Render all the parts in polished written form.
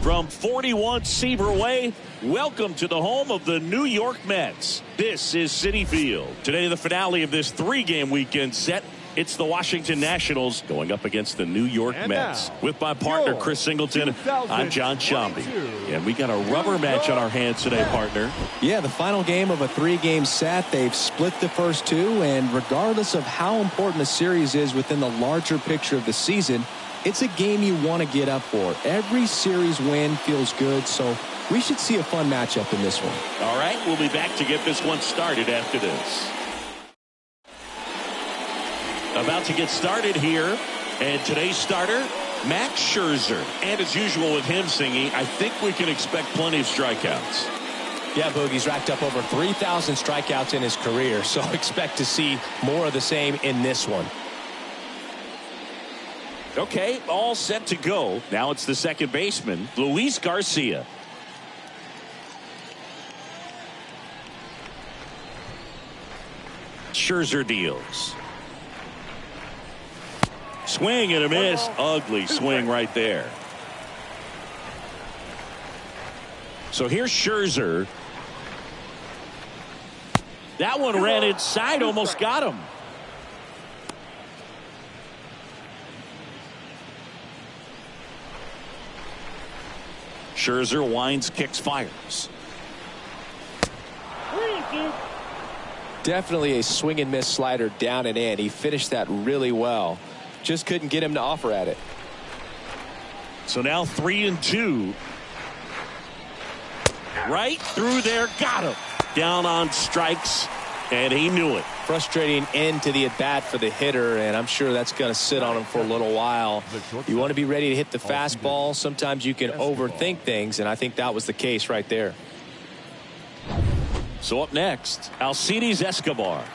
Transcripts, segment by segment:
From 41 Seaver Way, welcome to the home of the New York Mets. This is Citi Field. Today, the finale of this three-game weekend set. It's the Washington Nationals going up against the New York Mets. With my partner, Chris Singleton, I'm John Shambi. And we got a rubber match on our hands today, partner. Yeah, the final game of a three-game set. They've split the first two, and regardless of how important the series is within the larger picture of the season, it's a game you want to get up for. Every series win feels good, so we should see a fun matchup in this one. All right, we'll be back to get this one started after this. About to get started here, and today's starter, Max Scherzer. And as usual with him singing, I think we can expect plenty of strikeouts. Yeah, Boogie's racked up over 3,000 strikeouts in his career, so expect to see more of the same in this one. Okay, all set to go. Now it's the second baseman, Luis Garcia. Scherzer deals. Swing and a miss. Ugly swing right there. So here's Scherzer. That one ran inside, almost got him. Scherzer winds, kicks, fires. Definitely a swing and miss slider down and in. He finished that really well. Just couldn't get him to offer at it. So now 3-2. Right through there, got him. Down on strikes, and he knew it. Frustrating end to the at-bat for the hitter, and I'm sure that's going to sit on him for a little while. You want to be ready to hit the fastball. Sometimes you can overthink things, and I think that was the case right there. So up next, Alcides Escobar.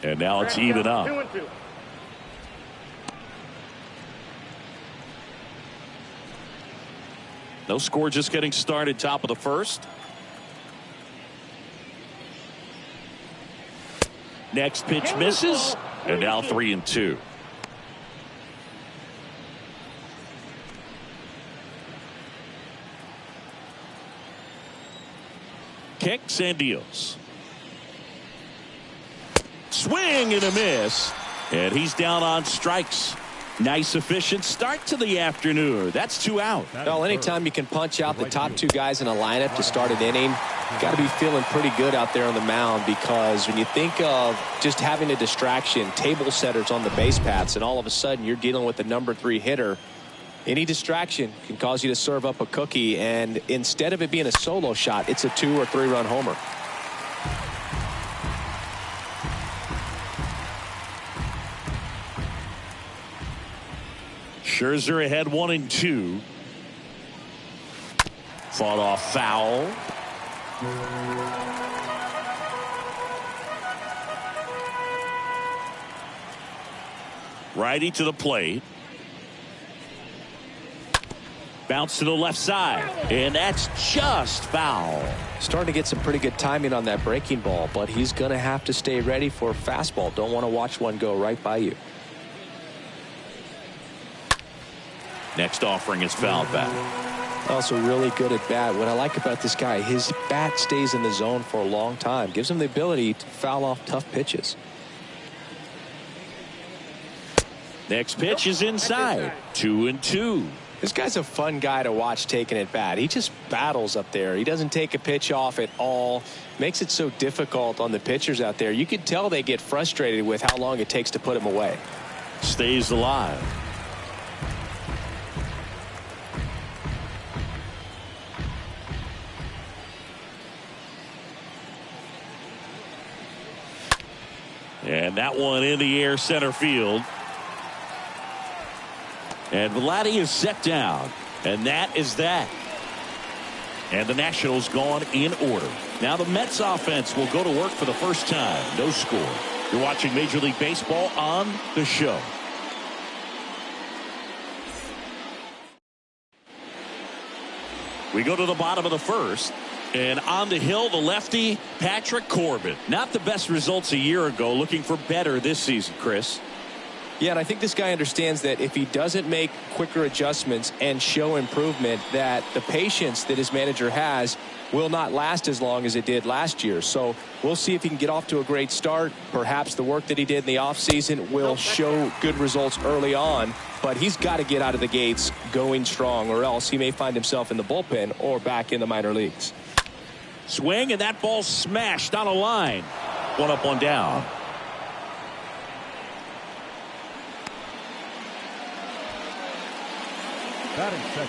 And now it's even up. 2-2. No score, just getting started, top of the first. Next pitch misses, and now 3-2. Kicks and deals. Swing and a miss, and he's down on strikes. Nice efficient start to the afternoon. That's 2 out. Well, anytime you can punch out the top two guys in a lineup to start an inning, you got to be feeling pretty good out there on the mound, because when you think of just having a distraction, table setters on the base paths, and all of a sudden you're dealing with the number 3 hitter, any distraction can cause you to serve up a cookie, and instead of it being a solo shot, it's a 2 or 3 run homer. Scherzer ahead 1-2. Fought off foul. Righty to the plate. Bounce to the left side, and that's just foul. Starting to get some pretty good timing on that breaking ball, but he's going to have to stay ready for a fastball. Don't want to watch one go right by you. Next offering is fouled back. Also really good at bat. What I like about this guy, his bat stays in the zone for a long time. Gives him the ability to foul off tough pitches. Next pitch is inside. 2-2. This guy's a fun guy to watch taking at bat. He just battles up there. He doesn't take a pitch off at all. Makes it so difficult on the pitchers out there. You can tell they get frustrated with how long it takes to put him away. Stays alive. And that one in the air, center field. And Vladdy is set down. And that is that. And the Nationals gone in order. Now the Mets offense will go to work for the first time. No score. You're watching Major League Baseball on The Show. We go to the bottom of the first. And on the hill, the lefty, Patrick Corbin. Not the best results a year ago, looking for better this season, Chris. Yeah, and I think this guy understands that if he doesn't make quicker adjustments and show improvement, that the patience that his manager has will not last as long as it did last year. So we'll see if he can get off to a great start. Perhaps the work that he did in the offseason will show good results early on, but he's got to get out of the gates going strong, or else he may find himself in the bullpen or back in the minor leagues. Swing, and that ball smashed on a line. One up, one down.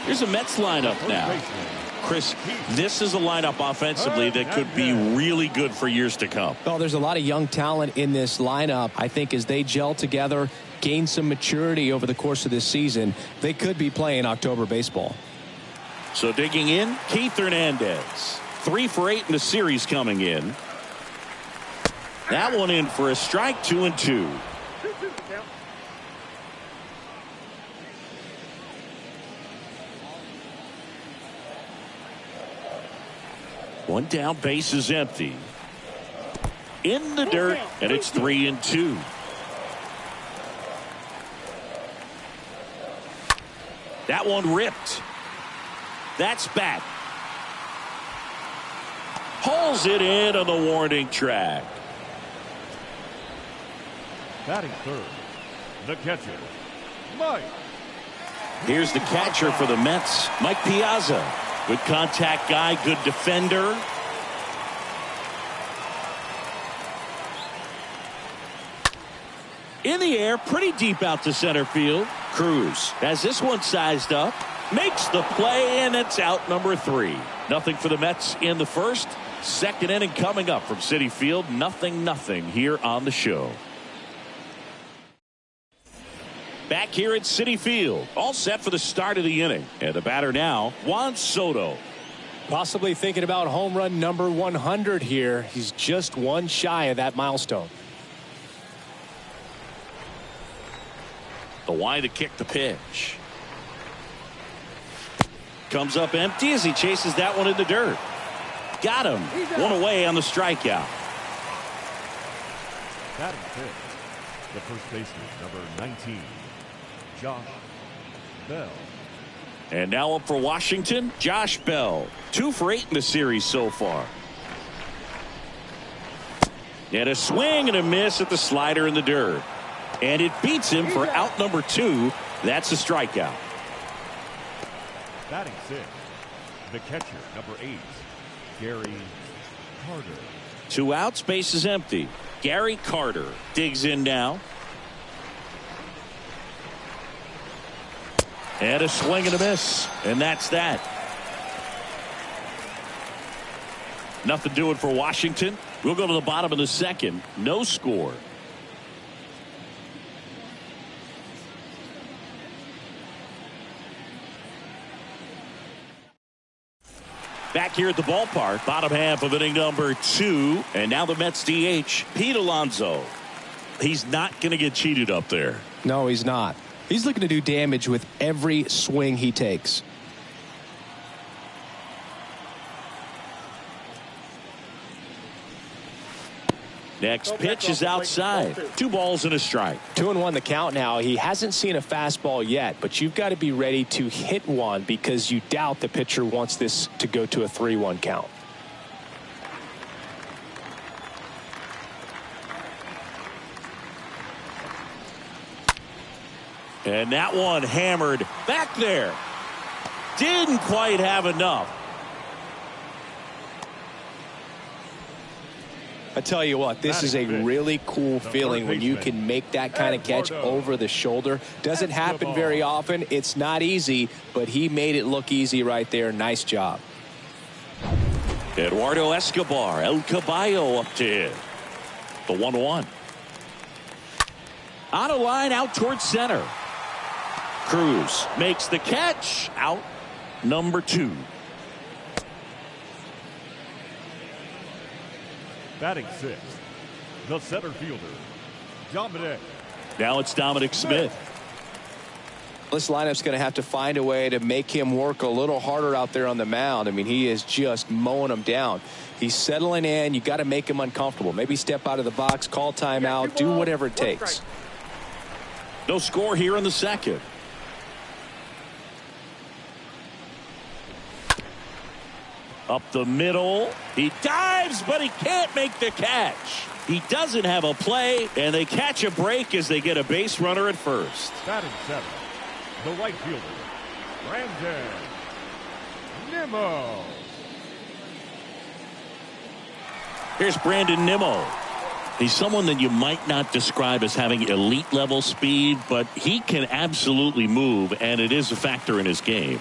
Here's a Mets lineup now. Chris, this is a lineup offensively that could be really good for years to come. Well, there's a lot of young talent in this lineup. I think as they gel together, gain some maturity over the course of this season, they could be playing October baseball. So digging in, Keith Hernandez. 3 for 8 in the series coming in. That one in for a strike, 2-2. One down, base is empty. In the dirt, and it's 3-2. That one ripped. That's back. Pulls it in on the warning track. Batting third, the catcher, Mike. Here's the catcher for the Mets, Mike Piazza. Good contact guy, good defender. In the air, pretty deep out to center field. Cruz has this one sized up, makes the play, and it's out, number 3. Nothing for the Mets in the first. Second inning coming up from Citi Field. 0-0 here on the show. Back here at Citi Field, all set for the start of the inning. And the batter now, Juan Soto. Possibly thinking about home run number 100 here. He's just one shy of that milestone. The wide to kick the pitch. Comes up empty as he chases that one in the dirt. Got him. One away on the strikeout. Batting fifth, the first baseman, number 19, Josh Bell. And now up for Washington, Josh Bell. 2 for 8 in the series so far. And a swing and a miss at the slider in the dirt. And it beats him for out number 2. That's a strikeout. Batting sixth, the catcher, number 8, Gary Carter. 2 outs, base is empty. Gary Carter digs in now. And a swing and a miss. And that's that. Nothing doing for Washington. We'll go to the bottom of the second. No score. Back here at the ballpark, bottom half of inning number 2. And now the Mets DH, Pete Alonso. He's not going to get cheated up there. No, he's not. He's looking to do damage with every swing he takes. Next pitch is outside. 2 balls and a strike. 2-1 the count now. He hasn't seen a fastball yet, but you've got to be ready to hit one because you doubt the pitcher wants this to go to a 3-1 count. And that one hammered back there. Didn't quite have enough. I tell you what, this is a really cool feeling when you can make that kind of catch over the shoulder. Doesn't happen very often. It's not easy, but he made it look easy right there. Nice job. Eduardo Escobar, El Caballo up to hit. The 1-1. On a line out towards center. Cruz makes the catch. Out number 2. Batting sixth, the center fielder, Dominic. Now it's Dominic Smith. This lineup's going to have to find a way to make him work a little harder out there on the mound. I mean, he is just mowing them down. He's settling in. You got to make him uncomfortable. Maybe step out of the box, call timeout, do whatever it takes. No score here in the second. Up the middle. He dives, but he can't make the catch. He doesn't have a play, and they catch a break as they get a base runner at first. Batting seventh, the right fielder, Brandon Nimmo. Here's Brandon Nimmo. He's someone that you might not describe as having elite level speed, but he can absolutely move, and it is a factor in his game.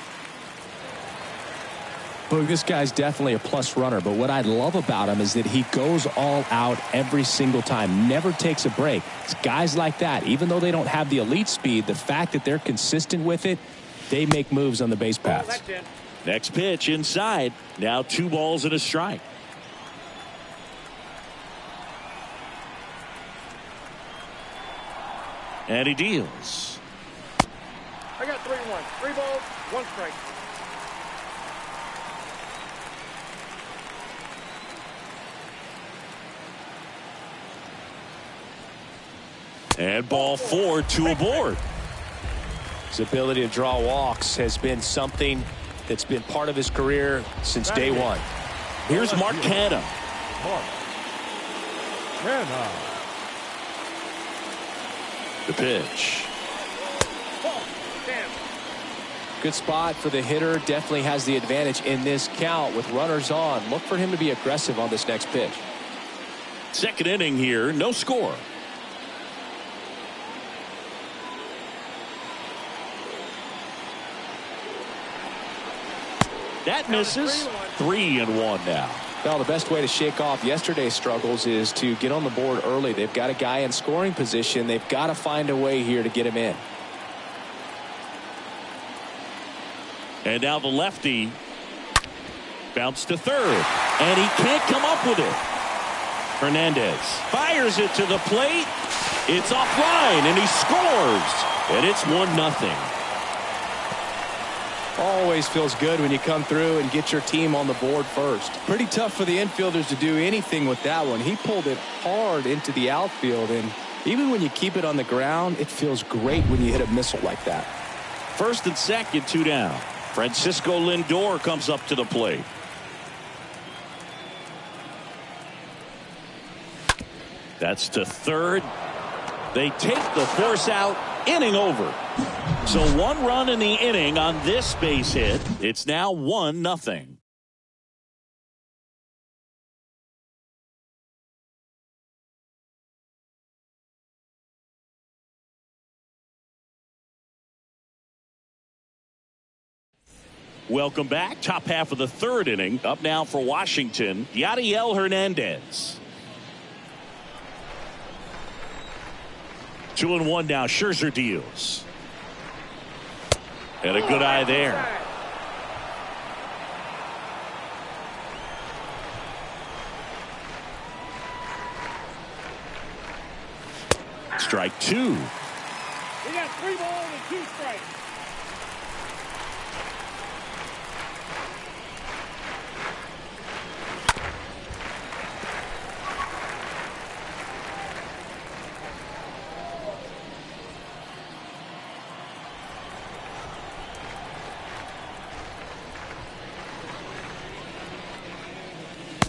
Boog, this guy's definitely a plus runner, but what I love about him is that he goes all out every single time, never takes a break. It's guys like that, even though they don't have the elite speed, the fact that they're consistent with it, they make moves on the base paths. Next pitch inside. Now 2 balls and a strike. And he deals. I got 3-1. 3 balls, 1 strike. And ball 4, 2 aboard. His ability to draw walks has been something that's been part of his career since day one. Here's Mark Canha. The pitch. Good spot for the hitter. Definitely has the advantage in this count with runners on. Look for him to be aggressive on this next pitch. Second inning here, no score. That misses. 3-1 now. Well, the best way to shake off yesterday's struggles is to get on the board early. They've got a guy in scoring position. They've got to find a way here to get him in. And now the lefty bounced to third, and he can't come up with it. Hernandez fires it to the plate. It's offline, and he scores, and it's 1-0. Always feels good when you come through and get your team on the board first. Pretty tough for the infielders to do anything with that one. He pulled it hard into the outfield, and even when you keep it on the ground, it feels great when you hit a missile like that. First and second, 2 down. Francisco Lindor comes up to the plate. That's to third. They take the force out. Inning over. So 1 run in the inning on this base hit. It's now 1-0. Welcome back. Top half of the third inning. Up now for Washington, Yadiel Hernandez. 2-1 now. Scherzer deals. And a good eye there. Strike 2. We got 3 balls and 2 strikes.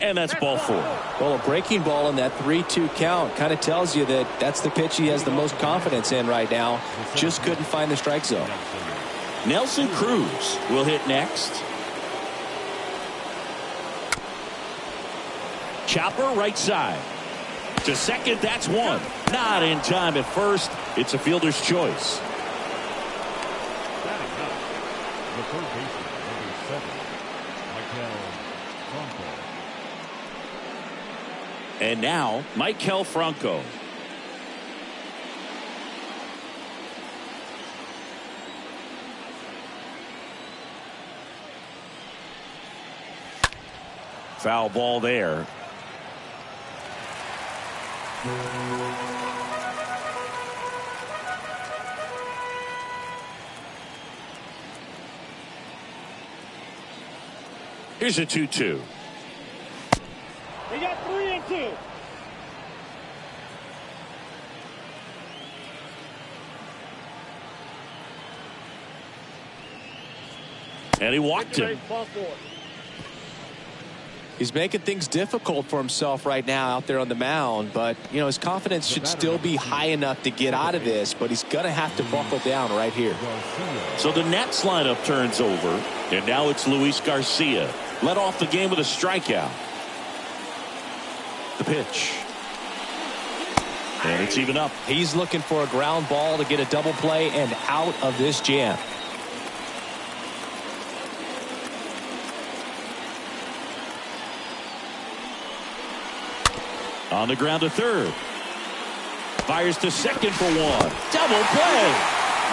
And that's ball 4. Well, a breaking ball in that 3-2 count kind of tells you that that's the pitch he has the most confidence in right now. Just couldn't find the strike zone. Nelson Cruz will hit next. Chopper right side. To second, that's 1. Not in time at first. It's a fielder's choice. The third baseman, number 7, Franco. And now, Maikel Franco. Foul ball there. Here's a 2-2. They got 3 and 2. And he walked him. He's making things difficult for himself right now out there on the mound, but you know his confidence should still be high enough to get out of this, but he's gonna have to buckle down right here. So the Nats lineup turns over, and now it's Luis Garcia. Led off the game with a strikeout. The pitch. And it's even up. He's looking for a ground ball to get a double play and out of this jam. On the ground to third. Fires to second for one. Double play.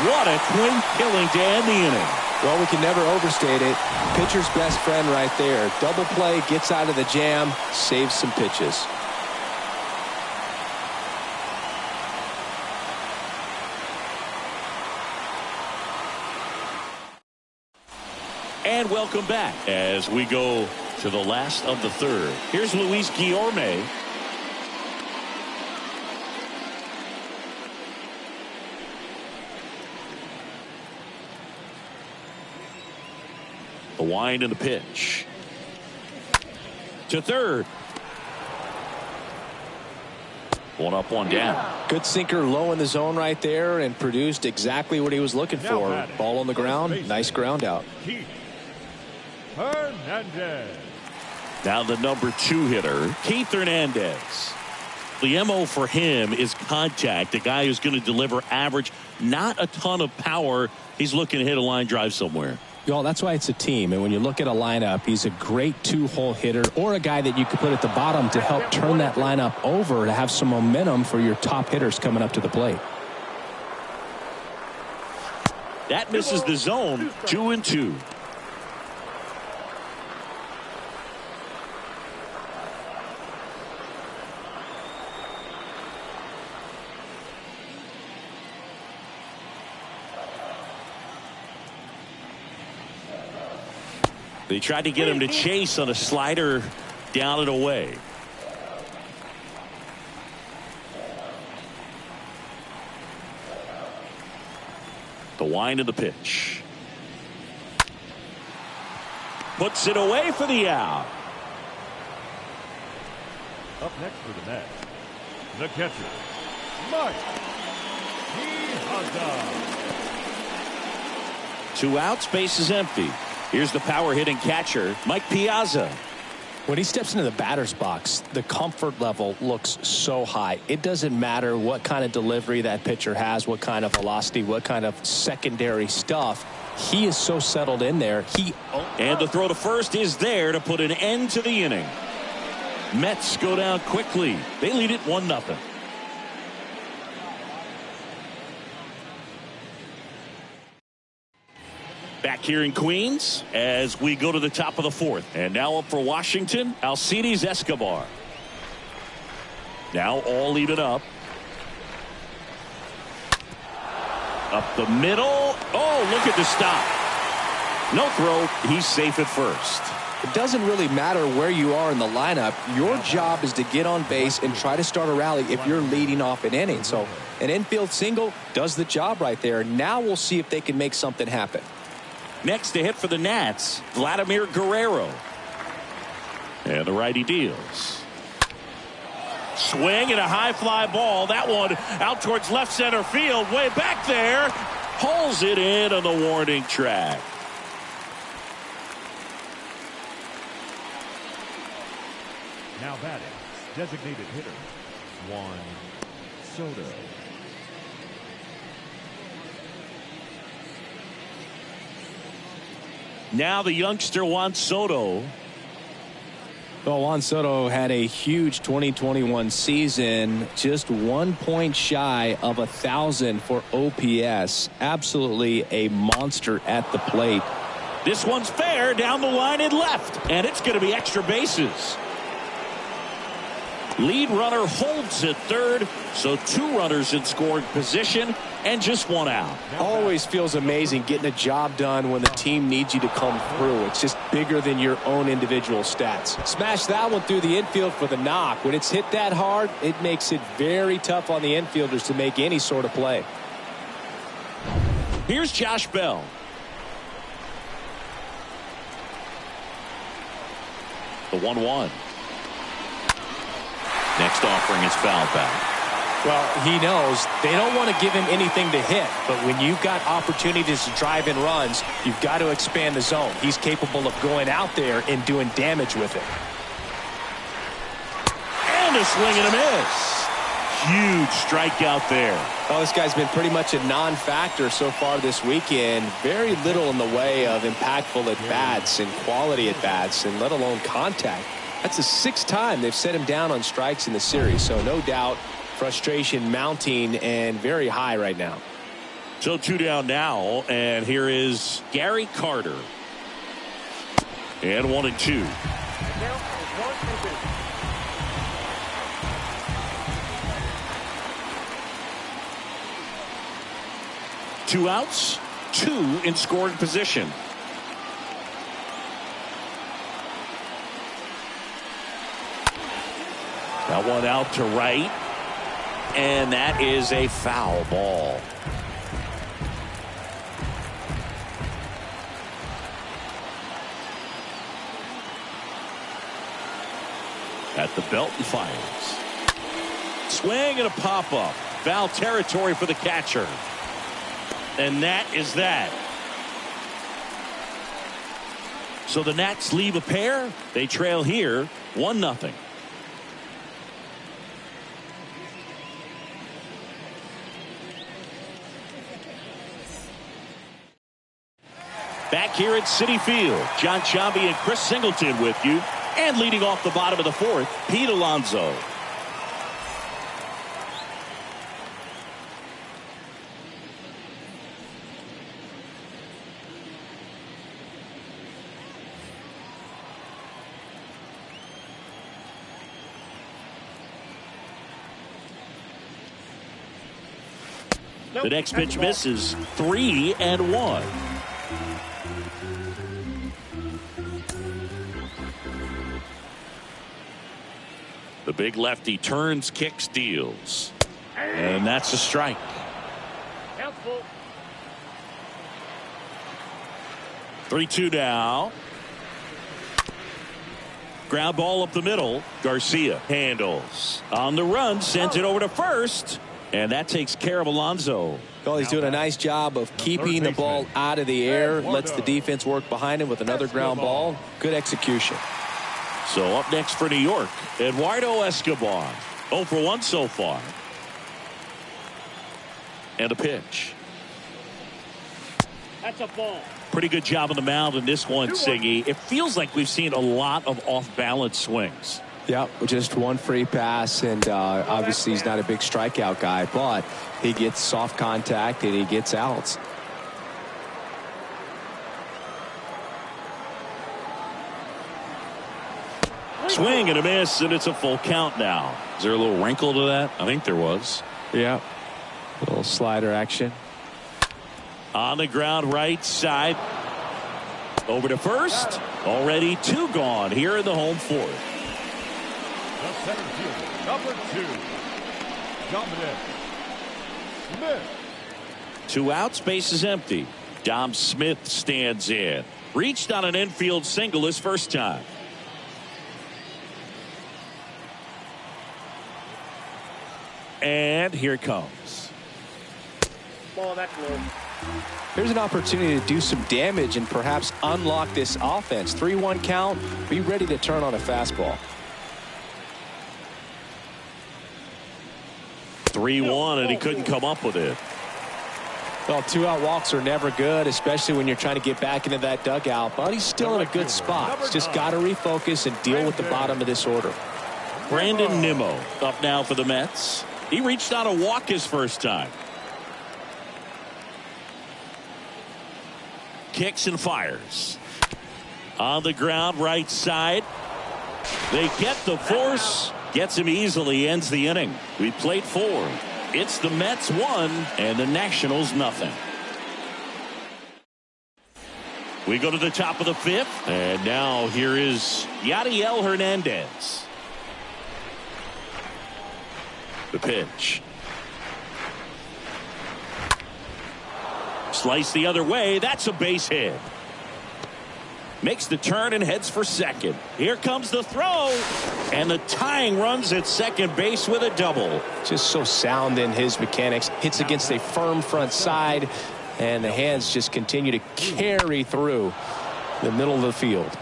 What a clean killing to end the inning. Well, we can never overstate it. Pitcher's best friend right there. Double play, gets out of the jam, saves some pitches. And welcome back as we go to the last of the third. Here's Luis Guillorme. The wind and the pitch. To third. One up, one down. Good sinker low in the zone right there and produced exactly what he was looking for. Ball on the ground, nice ground out. Hernandez. Now the number 2 hitter, Keith Hernandez. The MO for him is contact. A guy who's going to deliver average, not a ton of power. He's looking to hit a line drive somewhere. Y'all, that's why it's a team. And when you look at a lineup, he's a great 2-hole hitter or a guy that you could put at the bottom to help turn that lineup over to have some momentum for your top hitters coming up to the plate. That misses the zone. 2-2. They tried to get him to chase on a slider down and away. The wind of the pitch. Puts it away for the out. Up next for the Mets, the catcher, Mike Piazza. 2 outs, base is empty. Here's the power hitting catcher, Mike Piazza. When he steps into the batter's box, the comfort level looks so high. It doesn't matter what kind of delivery that pitcher has, what kind of velocity, what kind of secondary stuff. He is so settled in there. And the throw to first is there to put an end to the inning. Mets go down quickly. They lead it 1-0. Back here in Queens as we go to the top of the 4th. And now up for Washington, Alcides Escobar. Now all even up. Up the middle. Oh, look at the stop. No throw. He's safe at first. It doesn't really matter where you are in the lineup. Your job is to get on base and try to start a rally if you're leading off an inning. So an infield single does the job right there. Now we'll see if they can make something happen. Next to hit for the Nats, Vladimir Guerrero. And the righty deals. Swing and a high fly ball. That one out towards left center field. Way back there. Pulls it in on the warning track. Now batting, designated hitter, Juan Soto. Now the youngster Juan Soto. Well, Juan Soto had a huge 2021 season, just 1 point shy of 1,000 for OPS. Absolutely a monster at the plate. This one's fair down the line and left, and it's going to be extra bases. Lead runner holds at third, so 2 runners in scoring position and just 1 out. Always feels amazing getting a job done when the team needs you to come through. It's just bigger than your own individual stats. Smash that one through the infield for the knock. When it's hit that hard, it makes it very tough on the infielders to make any sort of play. Here's Josh Bell. The 1-1. Next offering is foul back. Well, he knows they don't want to give him anything to hit, but when you've got opportunities to drive in runs, you've got to expand the zone. He's capable of going out there and doing damage with it. And a swing and a miss. Huge strikeout there. Well, this guy's been pretty much a non-factor so far this weekend. Very little in the way of impactful at-bats and quality at-bats, and let alone contact. That's the 6th time they've set him down on strikes in the series, so no doubt frustration mounting and very high right now. So 2 down now, and here is Gary Carter. And 1-2. 2 outs, 2 in scoring position. That one out to right, and that is a foul ball. At the belt and fires. Swing and a pop-up. Foul territory for the catcher. And that is that. So the Nats leave a pair. They trail here 1-0. Back here at Citi Field, John Chambi and Chris Singleton with you. And leading off the bottom of the 4th, Pete Alonso. The next pitch misses. 3-1. The big lefty turns, kicks, deals. And that's a strike. 3-2 now. Ground ball up the middle. Garcia handles. On the run, sends it over to first. And that takes care of Alonso. Well, he's doing a nice job of keeping the ball out of the air. Lets the defense work behind him with another ground ball. Good execution. So up next for New York, Eduardo Escobar. 0 for 1 so far. And a pitch. That's a ball. Pretty good job on the mound in this one, Siggy. It feels like we've seen a lot of off-balance swings. Yeah, just one free pass, and obviously he's not a big strikeout guy, but he gets soft contact and he gets outs. Swing and a miss, and it's a full count now. Is there a little wrinkle to that? I think there was. Yeah, a little slider action. On the ground, right side. Over to first. Already 2 gone here in the home 4th. The center fielder, number 2, Dominic Smith. 2 outs, base is empty. Dom Smith stands in. Reached on an infield single his first time. And here it comes. Ball, that's low. Here's an opportunity to do some damage and perhaps unlock this offense. 3-1 count. Be ready to turn on a fastball. 3-1, and he couldn't come up with it. Well, 2-out walks are never good, especially when you're trying to get back into that dugout. But he's still in a good spot. He's just got to refocus and deal with the bottom of this order. Brandon Nimmo up now for the Mets. He reached on a walk his first time. Kicks and fires. On the ground, right side. They get the force, Gets him easily, ends the inning. We played 4. It's the Mets 1 and the Nationals nothing. We go to the top of the 5th, and now here is Yadiel Hernandez. The pitch. Slice the other way. That's a base hit. Makes the turn and heads for second. Here comes the throw. And the tying runs at second base with a double. Just so sound in his mechanics. Hits against a firm front side. And the hands just continue to carry through the middle of the field.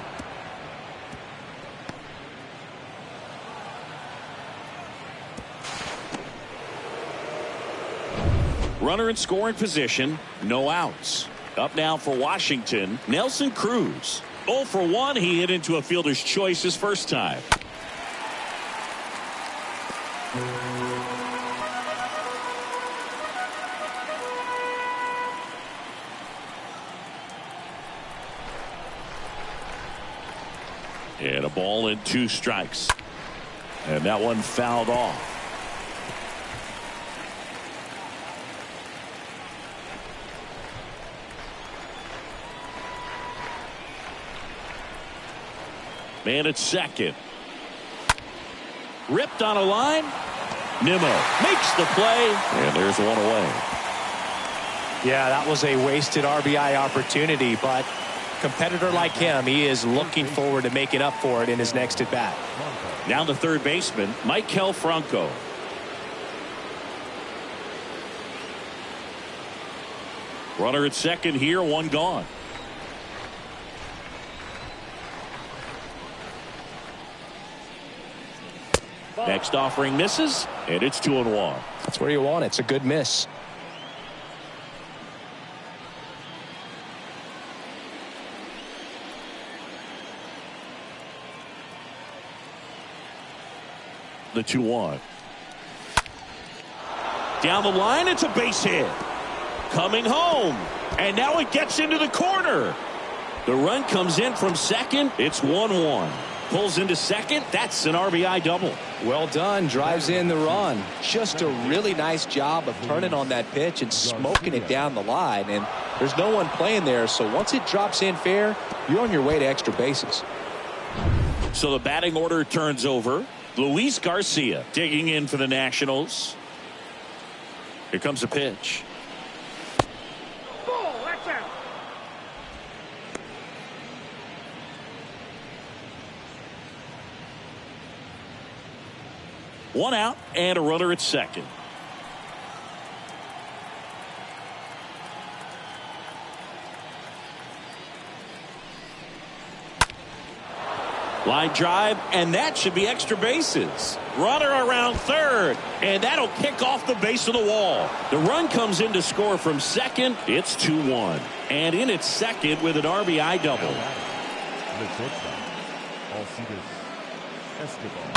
Runner in scoring position. No outs. Up now for Washington, Nelson Cruz. 0 for 1. He hit into a fielder's choice his first time. And a ball and 2 strikes. And that one fouled off. Man at second. Ripped on a line. Nimmo makes the play. And there's one away. Yeah, that was a wasted RBI opportunity, but competitor like him, he is looking forward to making up for it in his next at bat. Now the third baseman, Maikel Franco. Runner at second here, 1 gone. Next offering misses, and it's 2-1. That's where you want it. It's a good miss. The 2-1. Down the line, it's a base hit. Coming home, and now it gets into the corner. The run comes in from second. It's 1-1. Pulls into second. That's an RBI double. Well done. Drives in the run. Just a really nice job of turning on that pitch and smoking it down the line. And there's no one playing there, so once it drops in fair, you're on your way to extra bases. So the batting order turns over. Luis Garcia digging in for the Nationals. Here comes a pitch. Ball, that's out. One out and a runner at second. Line drive, and that should be extra bases. Runner around third, and that'll kick off the base of the wall. The run comes in to score from second. It's 2-1. And in at second with an RBI double. The shortstop, Alcides Escobar.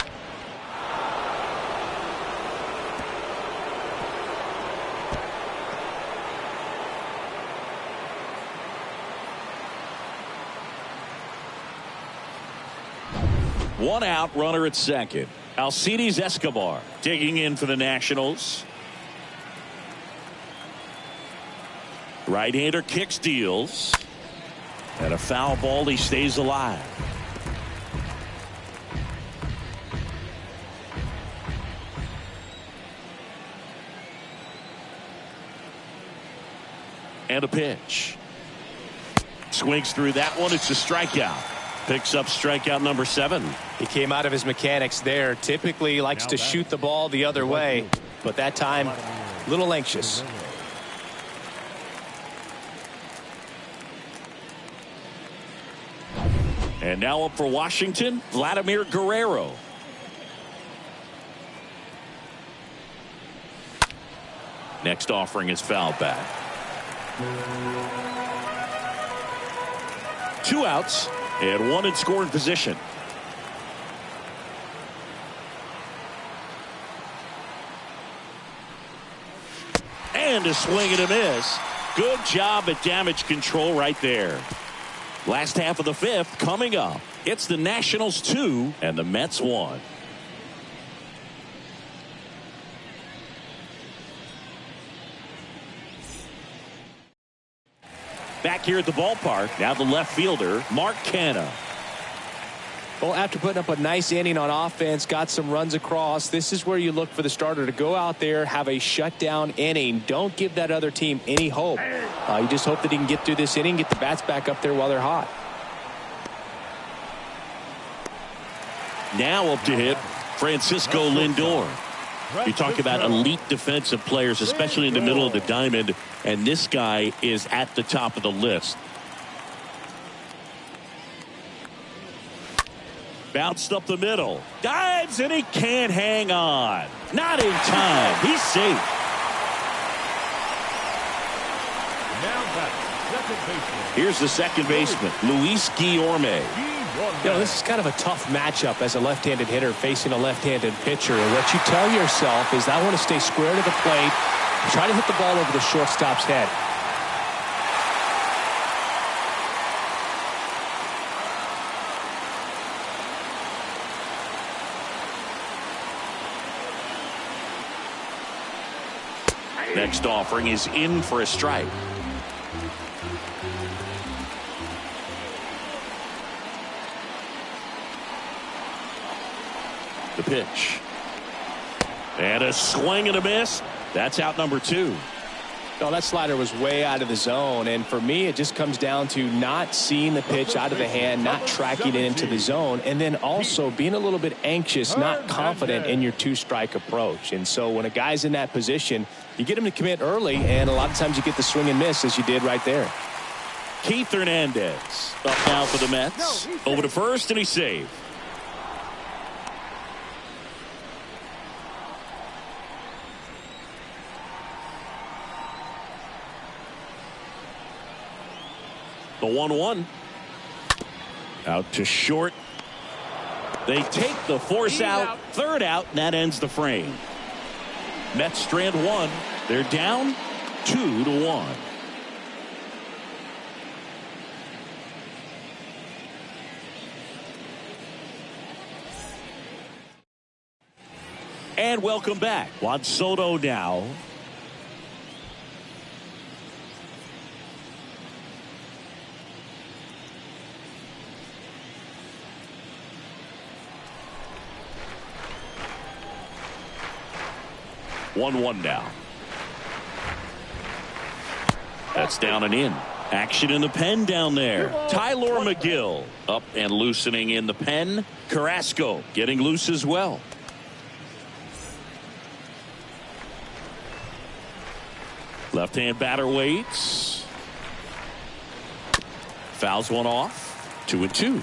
One out, runner at second. Alcides Escobar digging in for the Nationals. Right-hander kicks, deals. And a foul ball, he stays alive. And a pitch. Swings through that one. It's a strikeout. Picks up strikeout number 7. He came out of his mechanics there. Typically likes to shoot the ball the other way, but that time a little anxious. And now up for Washington, Vladimir Guerrero. Next offering is fouled back. 2 outs and 1 in scoring position. And a swing and a miss. Good job at damage control right there. Last half of the 5th coming up. It's the Nationals 2 and the Mets 1. Back here at the ballpark, now the left fielder, Mark Canha. Well, after putting up a nice inning on offense, got some runs across, this is where you look for the starter to go out there, have a shutdown inning. Don't give that other team any hope. You just hope that he can get through this inning, get the bats back up there while they're hot. Now up to hit, Francisco Lindor. You talk about elite defensive players, especially in the middle of the diamond, and this guy is at the top of the list. Bounced up the middle, dives, and he can't hang on. Not in time. He's safe. Now that's second baseman. Here's the second baseman, Luis Guillorme. You know, this is kind of a tough matchup as a left-handed hitter facing a left-handed pitcher. And what you tell yourself is, I want to stay square to the plate, try to hit the ball over the shortstop's head. Next offering is in for a strike. The pitch. And a swing and a miss. That's out number 2. No, that slider was way out of the zone, and for me it just comes down to not seeing the pitch out of the hand, not tracking it into the zone, and then also being a little bit anxious, not confident in your 2-strike approach. And so when a guy's in that position, you get him to commit early, and a lot of times you get the swing and miss, as you did right there. Keith Hernandez up now for the Mets. Over to first, and he's saved. The 1-1. Out to short. They take the force out. Third out, and that ends the frame. Mets strand 1. They're down 2-1. And welcome back. Juan Soto now. One now. That's down and in. Action in the pen down there. Tyler McGill up and loosening in the pen. Carrasco getting loose as well. Left-hand batter waits. Fouls one off. 2-2.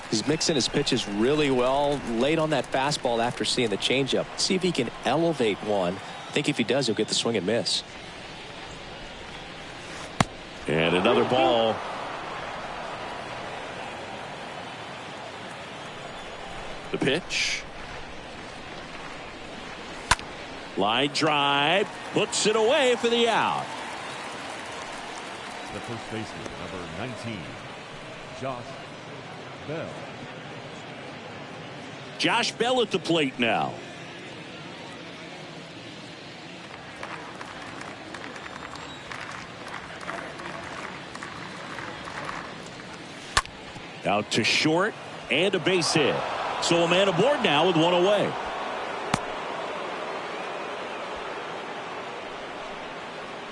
He's mixing his pitches really well, late on that fastball after seeing the changeup. See if he can elevate one. I think if he does, he'll get the swing and miss. And another ball. The pitch. Line drive. Puts it away for the out. The first baseman, number 19, Josh Bell. Josh Bell at the plate now. Out to short and a base hit. So a man aboard now with one away.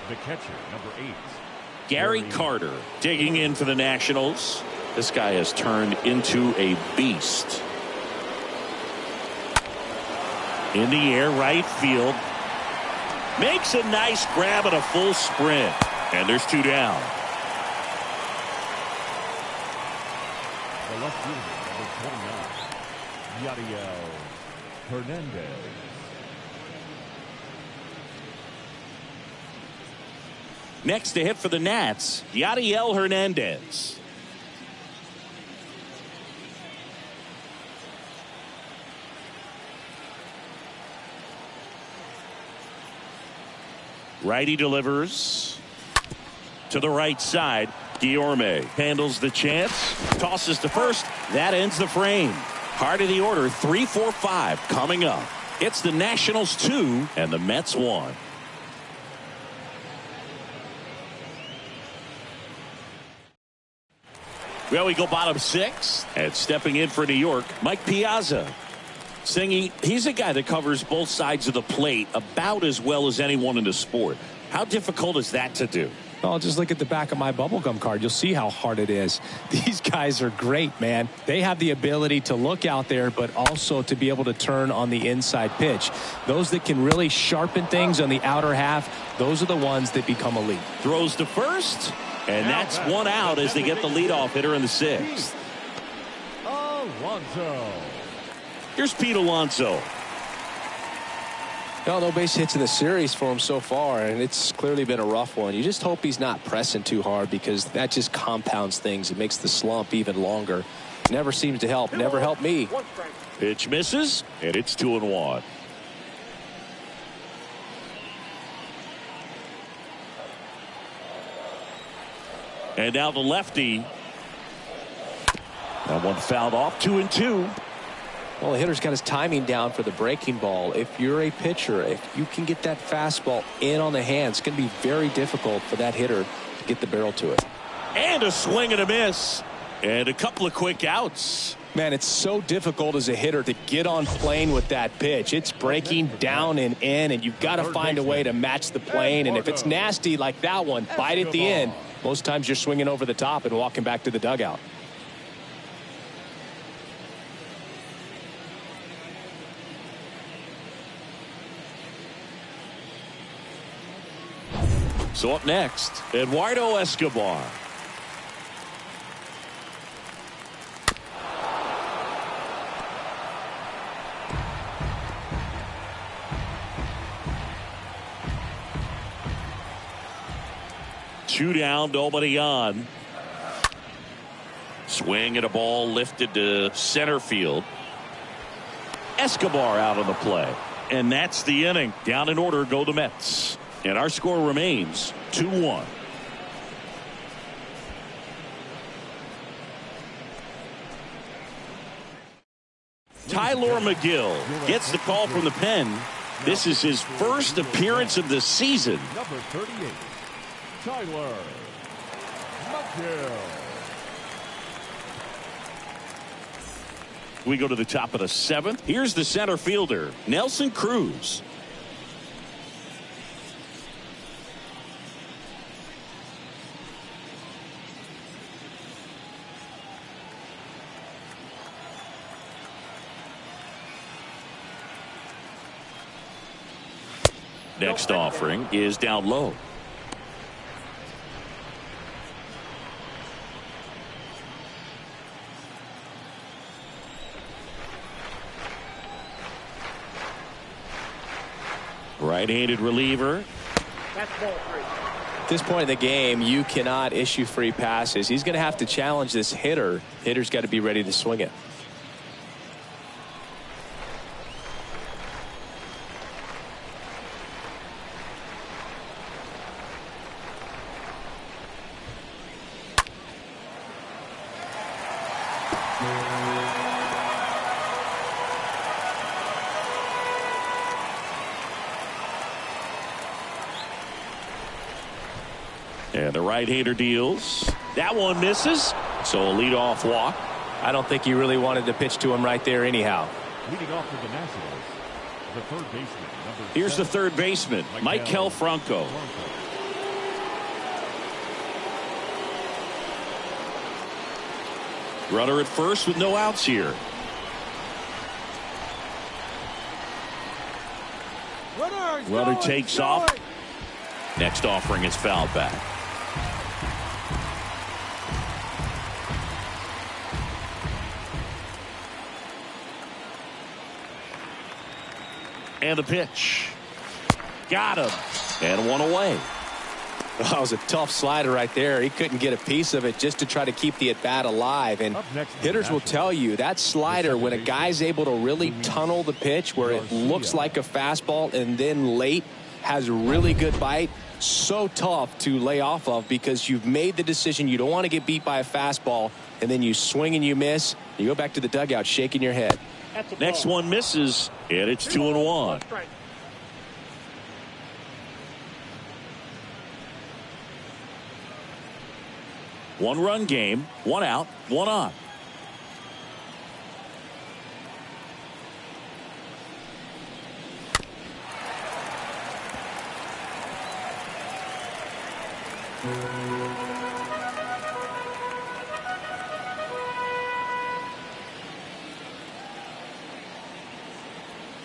The catcher, number 8, Gary Carter digging in for the Nationals. This guy has turned into a beast. In the air, right field. Makes a nice grab at a full sprint. And there's 2 down. The left fielder, number 29, Yadiel Hernandez. Next to hit for the Nats, Yadiel Hernandez. Righty delivers to the right side. Guillorme handles the chance, tosses to first. That ends the frame. Heart of the order, 3, 4, 5 coming up. It's the Nationals 2 and the Mets 1. Well, we go bottom 6. And stepping in for New York, Mike Piazza. Singy, he's a guy that covers both sides of the plate about as well as anyone in the sport. How difficult is that to do? Well, just look at the back of my bubblegum card. You'll see how hard it is. These guys are great, man. They have the ability to look out there, but also to be able to turn on the inside pitch. Those that can really sharpen things on the outer half, those are the ones that become elite. Throws to first, and that's one out as they get the leadoff hitter in the 6th. Alonso. Here's Pete Alonso. No base hits in the series for him so far, and it's clearly been a rough one. You just hope he's not pressing too hard, because that just compounds things. It makes the slump even longer. Never seems to help. Never helped me. Pitch misses, and it's 2-1. And now the lefty. That one fouled off. 2-2. Well, the hitter's got his timing down for the breaking ball. If you're a pitcher, if you can get that fastball in on the hand, it's going to be very difficult for that hitter to get the barrel to it. And a swing and a miss. And a couple of quick outs. Man, it's so difficult as a hitter to get on plane with that pitch. It's breaking down and in, and you've got to find a way to match the plane. And if it's nasty like that one, bite at the end. Most times you're swinging over the top and walking back to the dugout. So up next, Eduardo Escobar. Two down, nobody on. Swing at a ball lifted to center field. Escobar out on the play. And that's the inning. Down in order go the Mets. And our score remains 2-1. Tyler McGill gets the call from the pen. This is his first appearance of the season. Number 38, Tyler McGill. We go to the top of the 7th. Here's the center fielder, Nelson Cruz. Next offering is down low. Right-handed reliever. That's ball 3. At this point in the game, you cannot issue free passes. He's going to have to challenge this hitter. Hitter's got to be ready to swing it. And the right-hander deals. That one misses. So a leadoff walk. I don't think he really wanted to pitch to him right there anyhow. Leading off for the Nationals, the third baseman. Here's the third baseman, Maikel Franco. Runner at first with no outs here. Runner takes off. Next offering is fouled back. And the pitch. Got him. And one away. That was a tough slider right there. He couldn't get a piece of it just to try to keep the at-bat alive. And hitters will tell you that slider, when a guy's able to really tunnel the pitch where it looks like a fastball and then late has really good bite, so tough to lay off of, because you've made the decision you don't want to get beat by a fastball, and then you swing and you miss. You go back to the dugout shaking your head. Next one misses, and it's 2-1. 1-run game, 1 out, 1 on.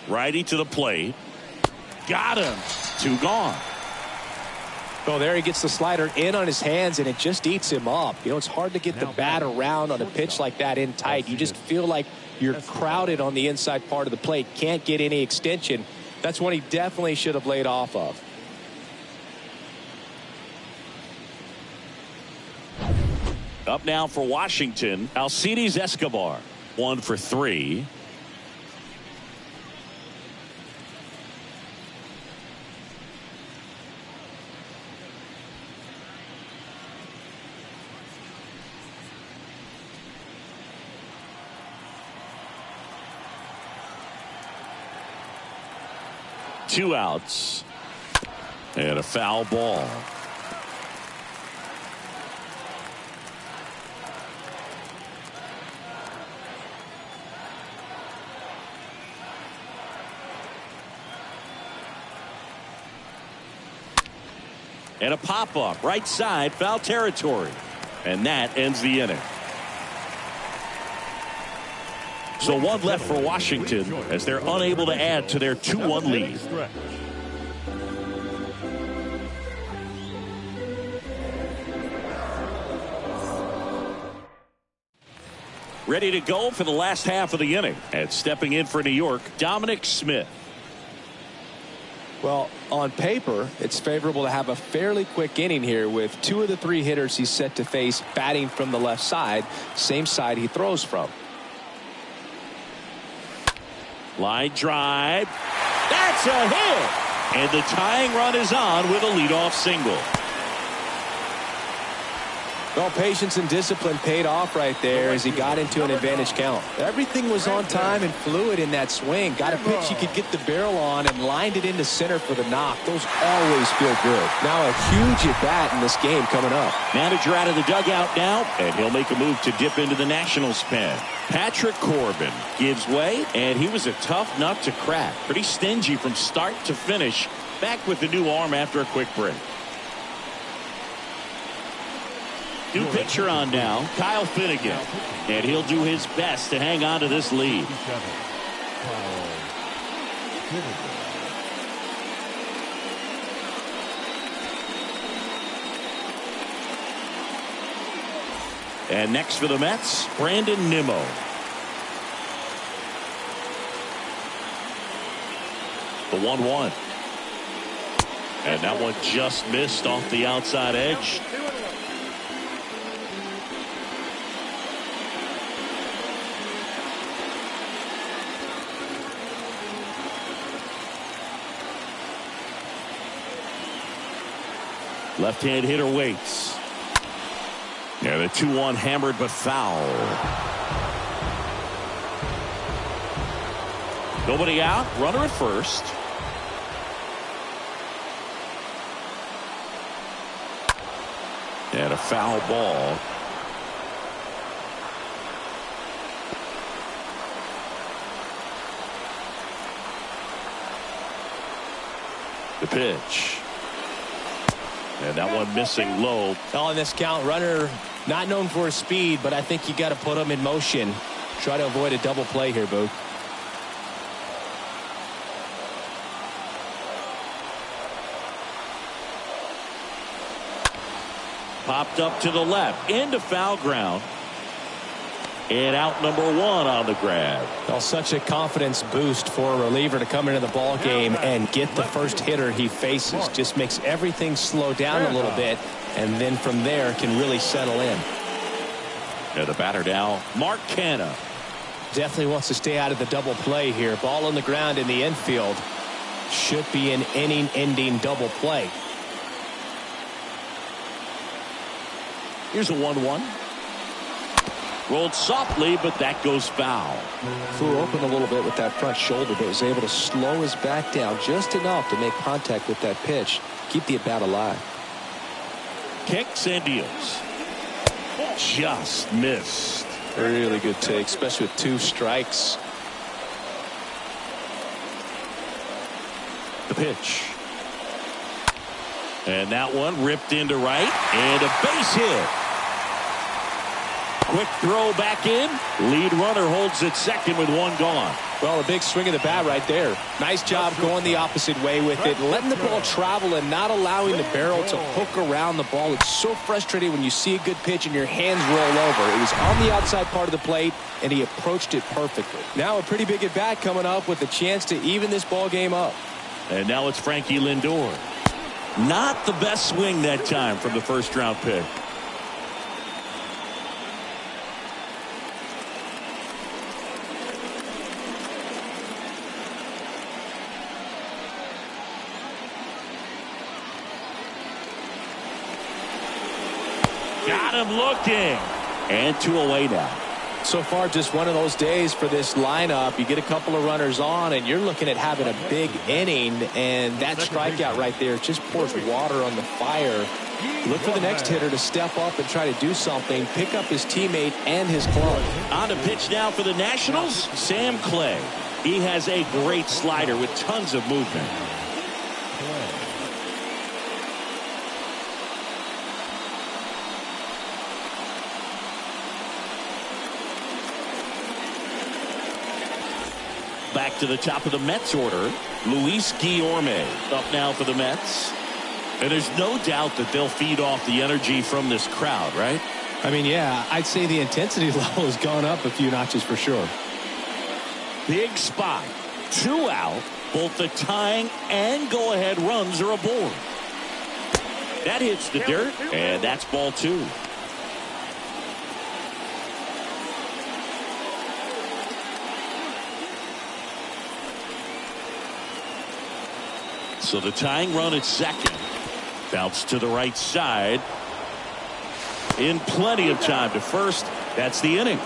Righty to the plate. Got him. 2 gone. Oh, there he gets the slider in on his hands, and it just eats him up. You know, it's hard to get the bat around on a pitch like that in tight. You just feel like you're crowded on the inside part of the plate. Can't get any extension. That's one he definitely should have laid off of. Up now for Washington, Alcides Escobar. 1 for 3. Two outs and a foul ball. And a pop-up right side, foul territory, and that ends the inning. So 1 left for Washington as they're unable to add to their 2-1 lead. Ready to go for the last half of the inning. And stepping in for New York, Dominic Smith. Well, on paper, it's favorable to have a fairly quick inning here with 2 of the 3 hitters he's set to face batting from the left side, same side he throws from. Line drive. That's a hit. And the tying run is on with a leadoff single. Well, patience and discipline paid off right there as he got into an advantage count. Everything was on time and fluid in that swing. Got a pitch he could get the barrel on and lined it into center for the knock. Those always feel good. Now a huge at-bat in this game coming up. Manager out of the dugout now, and he'll make a move to dip into the Nationals pen. Patrick Corbin gives way, and he was a tough nut to crack. Pretty stingy from start to finish. Back with the new arm after a quick break. New pitcher on now, Kyle Finnegan, and he'll do his best to hang on to this lead. And next for the Mets, Brandon Nimmo. The 1-1. And that one just missed off the outside edge. Left-hand hitter waits. And the 2-1 hammered but foul. Nobody out. Runner at first. And a foul ball. The pitch. And that one missing low. On this count, runner not known for his speed, but I think you got to put him in motion. Try to avoid a double play here, Boog. Popped up to the left into foul ground. And out number 1 on the grab. Well, such a confidence boost for a reliever to come into the ball game and get the first hitter he faces. Just makes everything slow down a little bit, and then from there can really settle in. And the batter now, Mark Canha. Definitely wants to stay out of the double play here. Ball on the ground in the infield. Should be an inning-ending double play. Here's a 1-1. Rolled softly, but that goes foul. Flew open a little bit with that front shoulder, but was able to slow his back down just enough to make contact with that pitch. Keep the at-bat alive. Kicks and deals. Just missed. Really good take, especially with 2 strikes. The pitch. And that one ripped into right. And a base hit. Quick throw back in. Lead runner holds at second with 1 gone. Well, a big swing of the bat right there. Nice job going the opposite way with it, letting the ball travel and not allowing the barrel to hook around the ball. It's so frustrating when you see a good pitch and your hands roll over. It was on the outside part of the plate, and he approached it perfectly. Now a pretty big at bat coming up with a chance to even this ball game up. And now it's Frankie Lindor. Not the best swing that time from the first round pick. Got him looking. And 2 away now. So far, just one of those days for this lineup. You get a couple of runners on, and you're looking at having a big inning, and that strikeout right there just pours water on the fire. Look for the next hitter to step up and try to do something, pick up his teammate and his club. On to pitch now for the Nationals, Sam Clay. He has a great slider with tons of movement. Back to the top of the Mets order, Luis Guillorme up now for the Mets. And there's no doubt that they'll feed off the energy from this crowd, right? I mean, yeah, I'd say the intensity level has gone up a few notches for sure. Big spot. 2 out. Both the tying and go-ahead runs are aboard. That hits the dirt, and that's ball 2. So the tying run at second. Bounce to the right side. In plenty of time to first. That's the inning.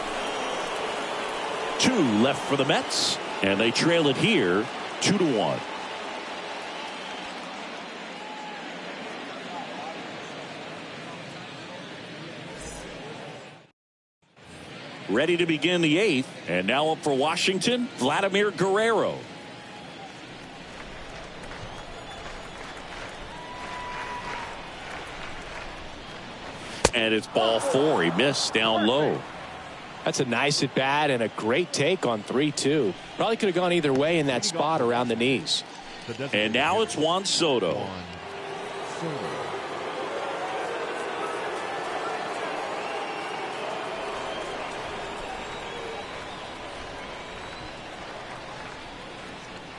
2 left for the Mets. And they trail it here 2-1. Ready to begin the 8th. And now up for Washington, Vladimir Guerrero. And it's ball 4. He missed down low. That's a nice at bat and a great take on 3-2. Probably could have gone either way in that spot around the knees. And now it's Juan Soto.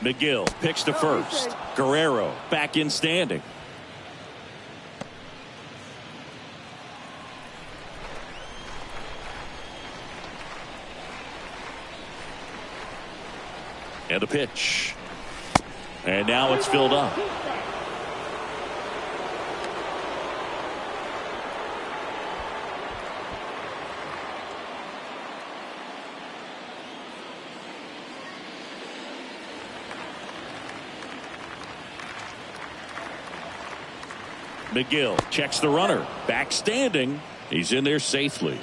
McGill picks to first. Guerrero back in standing. And the pitch. And now it's filled up. McGill checks the runner. Back standing. He's in there safely.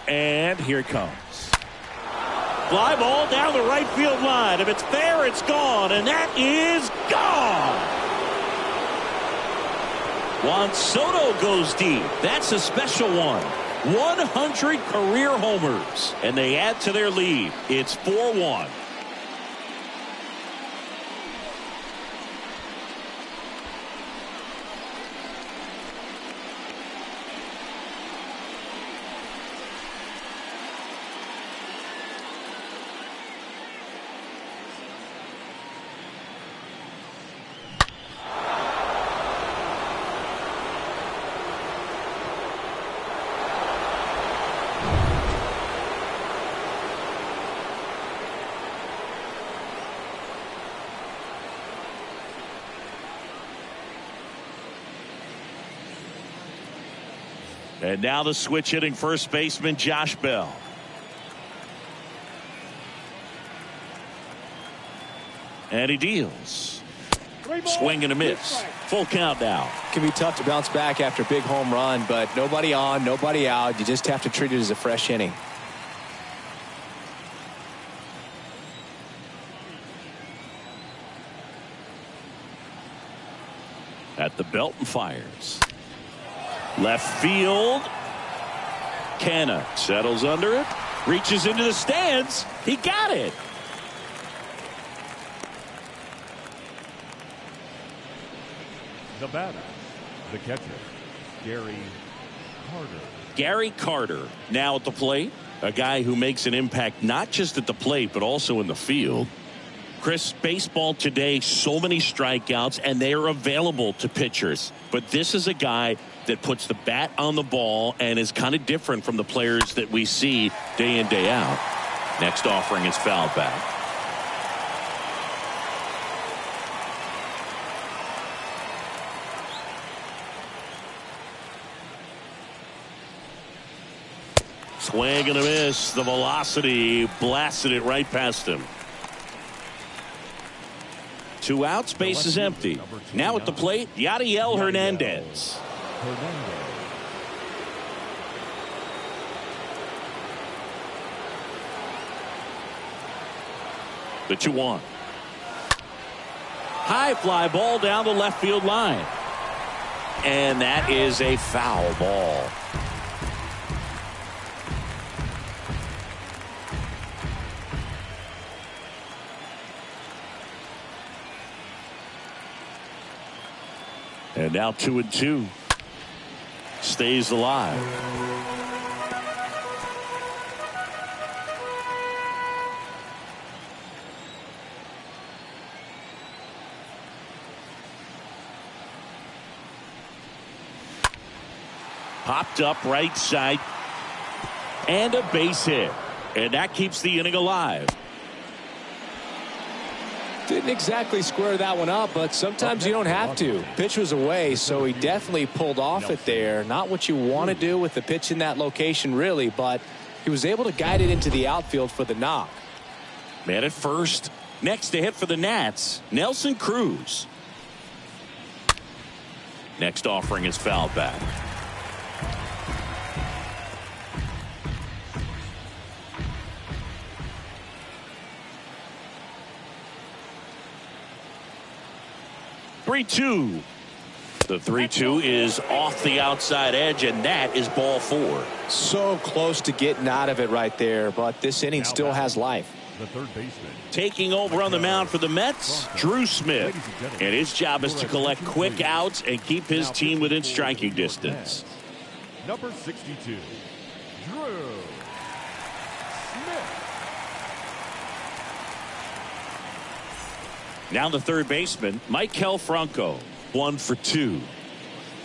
And here it comes. Fly ball down the right field line. If it's fair, it's gone. And that is gone. Juan Soto goes deep. That's a special one. 100 career homers. And they add to their lead. It's 4-1. And now the switch hitting first baseman Josh Bell. And he deals. Swing and a miss. Full count now. Can be tough to bounce back after a big home run, but nobody on, nobody out. You just have to treat it as a fresh inning. At the belt and fires. Left field. Canna settles under it. Reaches into the stands. He got it. The batter, the catcher, Gary Carter. Gary Carter now at the plate. A guy who makes an impact not just at the plate but also in the field. Chris, baseball today, so many strikeouts, and they are available to pitchers. But this is a guy that puts the bat on the ball and is kind of different from the players that we see day in, day out. Next offering is fouled back. Swing and a miss. The velocity blasted it right past him. 2 outs, base is empty. Now at the plate, Yadiel Hernandez. The 2-1. High fly ball down the left field line. And that is a foul ball. And now 2-2. Stays alive. Popped up right side. And a base hit. And that keeps the inning alive. Didn't exactly square that one up, but sometimes you don't have to. Pitch was away, so he definitely pulled off it there. Not what you want to do with the pitch in that location, really, but he was able to guide it into the outfield for the knock. Man at first. Next to hit for the Nats, Nelson Cruz. Next offering is fouled back. The 3-2 is off the outside edge, and that is ball 4. So close to getting out of it right there, but this inning still has life. The third baseman. Taking over on the mound for the Mets, Drew Smith. And his job is to collect quick outs and keep his team within striking distance. Number 62, Drew Smith. Now the third baseman, Maikel Franco. 1 for 2.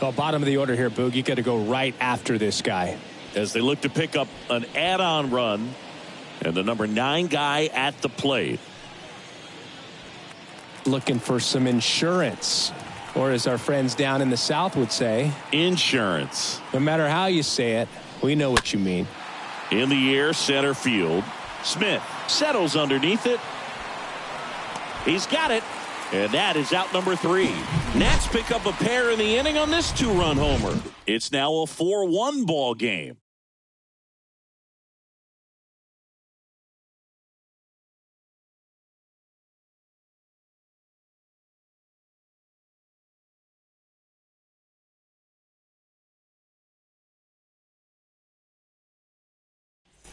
Well, bottom of the order here, Boog. You got to go right after this guy. As they look to pick up an add-on run. And the number 9 guy at the plate. Looking for some insurance. Or as our friends down in the South would say, insurance. No matter how you say it, we know what you mean. In the air, center field. Smith settles underneath it. He's got it. And that is out number 3. Nats pick up a pair in the inning on this 2-run homer. It's now a 4-1 ball game.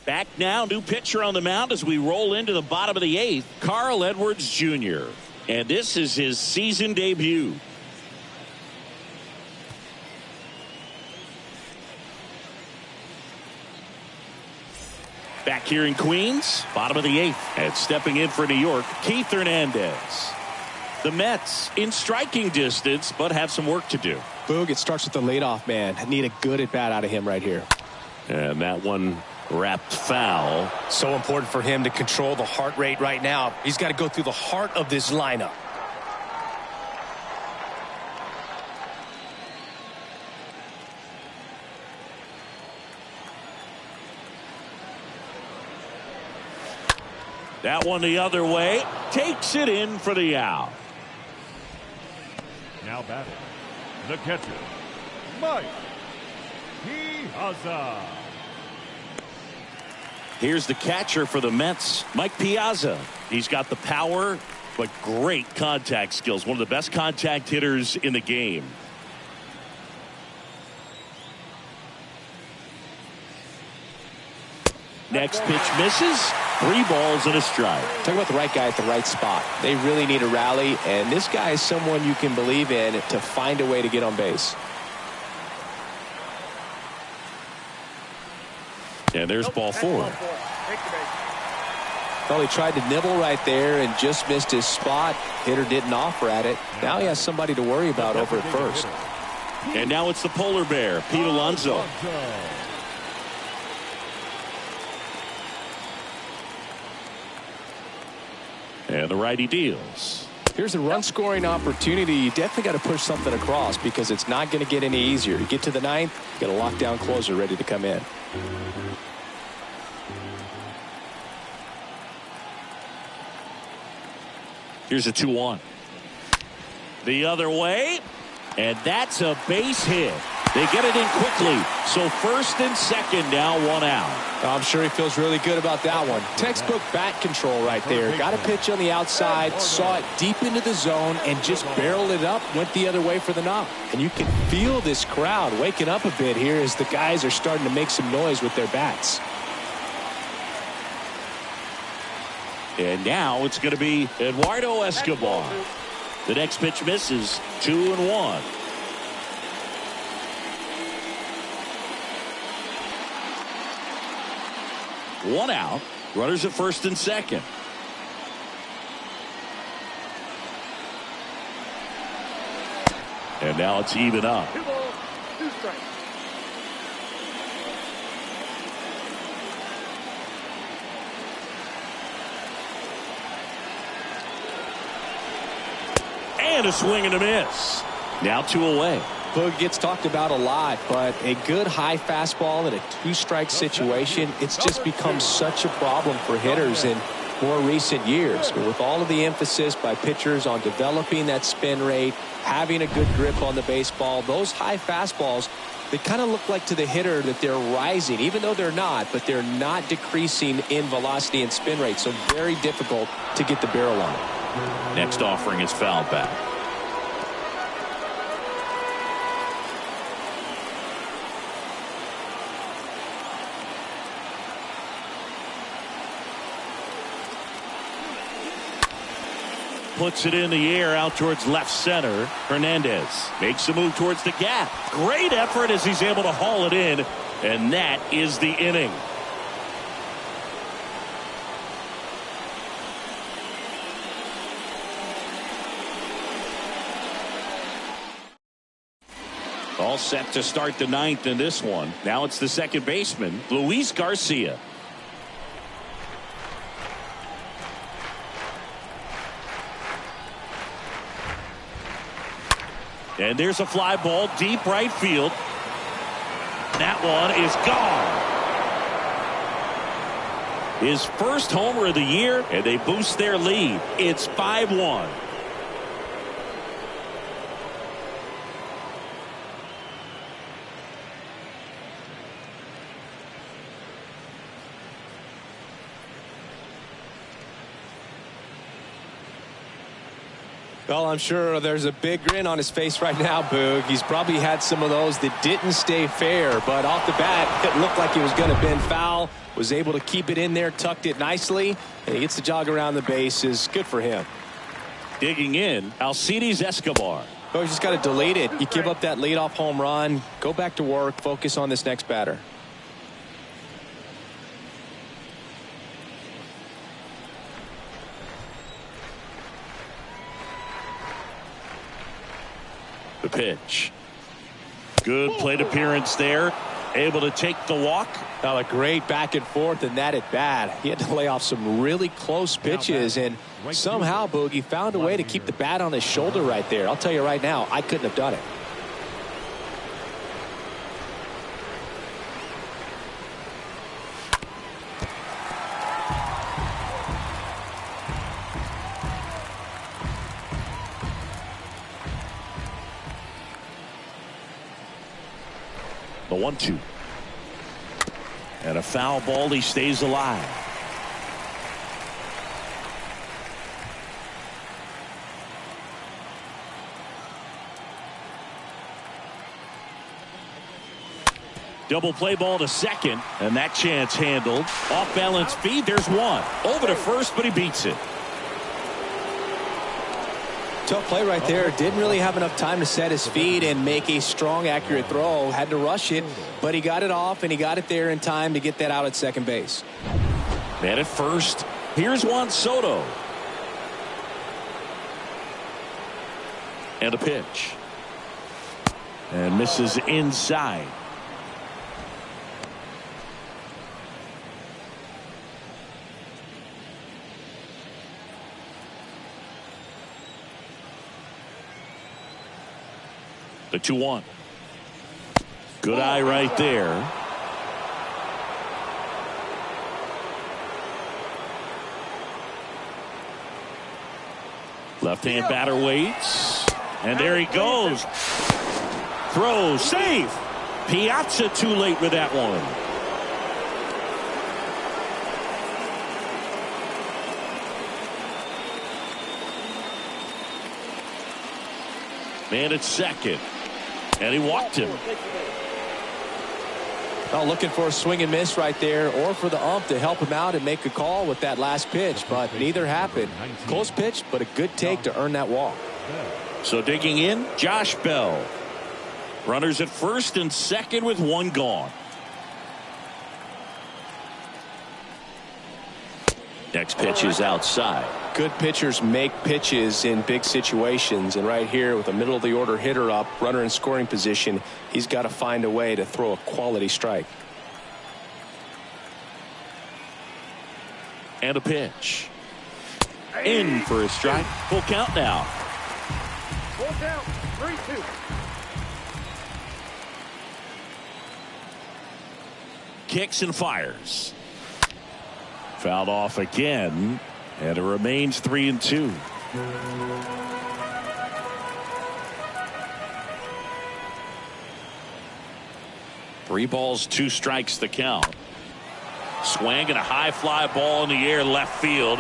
Back now, new pitcher on the mound as we roll into the bottom of the 8th, Carl Edwards Jr. And this is his season debut. Back here in Queens, bottom of the 8th. And stepping in for New York, Keith Hernandez. The Mets in striking distance, but have some work to do. Boog, it starts with the leadoff man. I need a good at-bat out of him right here. And that one wrapped foul. So important for him to control the heart rate right now. He's got to go through the heart of this lineup. That one the other way. Takes it in for the out. Now batting, the catcher, Mike Piazza. Here's the catcher for the Mets, Mike Piazza. He's got the power, but great contact skills. One of the best contact hitters in the game. Next pitch misses. 3 balls and a strike. Talk about the right guy at the right spot. They really need a rally, and this guy is someone you can believe in to find a way to get on base. And there's ball 4. Well, he tried to nibble right there and just missed his spot. Hitter didn't offer at it. Now he has somebody to worry about over at first. And now it's the polar bear, Pete Alonso. And the righty deals. Here's a run-scoring opportunity. You definitely got to push something across because it's not going to get any easier. You get to the 9th, you got a lockdown closer ready to come in. Here's a 2-1. The other way, and that's a base hit. They get it in quickly. So first and second, now 1 out. I'm sure he feels really good about that one. Textbook bat control right there. Got a pitch on the outside, saw it deep into the zone, and just barreled it up, went the other way for the knock. And you can feel this crowd waking up a bit here as the guys are starting to make some noise with their bats. And now it's going to be Eduardo Escobar. The next pitch misses. 2-1. One out. Runners at first and second. And now it's even up. 2 balls, 2 strikes. And a swing and a miss. Now 2 away. Boog gets talked about a lot, but a good high fastball in a 2-strike situation, it's just become such a problem for hitters in more recent years. With all of the emphasis by pitchers on developing that spin rate, having a good grip on the baseball, those high fastballs, they kind of look like to the hitter that they're rising, even though they're not, but they're not decreasing in velocity and spin rate, so very difficult to get the barrel on it. Next offering is fouled back. Puts it in the air out towards left center. Hernandez makes a move towards the gap. Great effort as he's able to haul it in. And that is the inning. All set to start the 9th in this one. Now it's the second baseman, Luis Garcia. And there's a fly ball deep right field. That one is gone. His first homer of the year, and they boost their lead. It's 5-1. Well, I'm sure there's a big grin on his face right now, Boog. He's probably had some of those that didn't stay fair, but off the bat, it looked like he was going to bend foul, was able to keep it in there, tucked it nicely, and he gets the jog around the bases. Good for him. Digging in, Alcides Escobar. Oh, you just got to delete it. You give up that leadoff home run, go back to work, focus on this next batter. The pitch. Good plate appearance there. Able to take the walk. Now a great back and forth, and that at bat. He had to lay off some really close pitches, and somehow, Boogie found a way to keep the bat on his shoulder right there. I'll tell you right now, I couldn't have done it. 1-2. And a foul ball. He stays alive. Double play ball to second, and that chance handled. Off balance feed. There's one. Over to first, but he beats it. Tough play right there. Didn't really have enough time to set his feet and make a strong, accurate throw. Had to rush it, but he got it off, and he got it there in time to get that out at second base. Man at first. Here's Juan Soto. And a pitch. And misses inside. The 2-1. Good eye right there. Left-hand batter waits. And there he goes. Throw, safe. Piazza too late with that one. Man at second. And he walked him. Well, looking for a swing and miss right there, or for the ump to help him out and make a call with that last pitch, but neither happened. Close pitch, but a good take to earn that walk. So digging in, Josh Bell. Runners at first and second with one gone. Next pitch is outside. Good pitchers make pitches in big situations, and right here with a middle of the order hitter up, runner in scoring position, he's got to find a way to throw a quality strike. And a pitch. In for a strike. Full count now. Full count. 3-2. Kicks and fires. Fouled off again, and it remains 3-2. Three balls, two strikes the count. Swing and a high fly ball in the air left field.